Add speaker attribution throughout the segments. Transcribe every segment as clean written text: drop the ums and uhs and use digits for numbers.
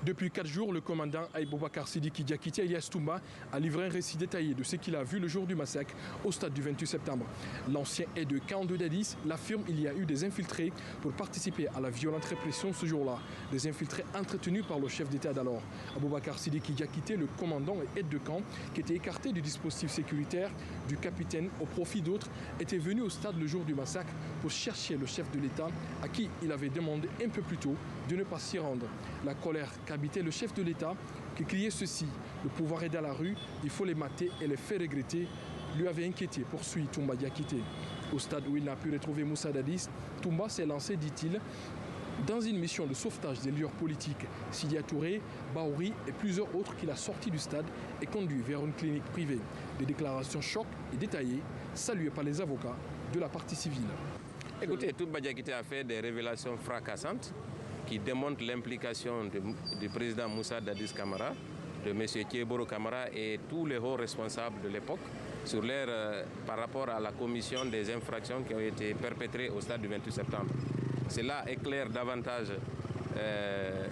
Speaker 1: Depuis 4 jours, le commandant Boubacar Sidiki Diakité alias Toumba a livré un récit détaillé de ce qu'il a vu le jour du massacre au stade du 28 septembre. L'ancien aide de camp de Dadis l'affirme qu'il y a eu des infiltrés pour participer à la violente répression ce jour-là. Des infiltrés entretenus par le chef d'État d'alors. Boubacar Sidiki Diakité, le commandant et aide de camp, qui était écarté du dispositif sécuritaire du capitaine au profit d'autres, était venu au stade le jour du massacre pour chercher le chef de l'État à qui il avait demandé un peu plus tôt de ne pas s'y rendre. La colère qu'habitait le chef de l'État, qui criait ceci: le pouvoir est dans la rue, il faut les mater et les faire regretter, lui avait inquiété, poursuit Toumba Diakité. Au stade où il n'a pu retrouver Moussa Dadis, Toumba s'est lancé, dit-il, dans une mission de sauvetage des leaders politiques, Sidia Touré, Baouri et plusieurs autres qu'il a sortis du stade et conduit vers une clinique privée. Des déclarations chocs et détaillées, saluées par les avocats de la partie civile.
Speaker 2: Écoutez, Toumba Diakité a fait des révélations fracassantes qui démontrent l'implication du président Moussa Dadis Camara, de M. Thieboro Camara et tous les hauts responsables de l'époque par rapport à la commission des infractions qui ont été perpétrées au stade du 28 septembre. Cela éclaire davantage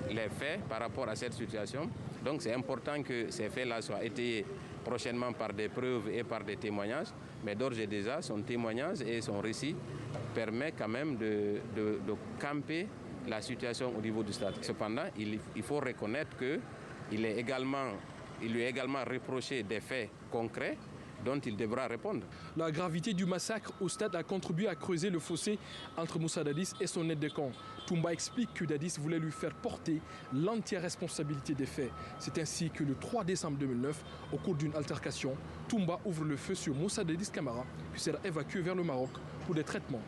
Speaker 2: les faits par rapport à cette situation. Donc c'est important que ces faits-là soient étayés prochainement par des preuves et par des témoignages. Mais d'ores et déjà, son témoignage et son récit permettent quand même de camper la situation au niveau du stade. Cependant, il faut reconnaître qu'il lui est également reproché des faits concrets dont il devra répondre.
Speaker 1: La gravité du massacre au stade a contribué à creuser le fossé entre Moussa Dadis et son aide de camp. Toumba explique que Dadis voulait lui faire porter l'entière responsabilité des faits. C'est ainsi que le 3 décembre 2009, au cours d'une altercation, Toumba ouvre le feu sur Moussa Dadis Camara, qui sera évacué vers le Maroc pour des traitements.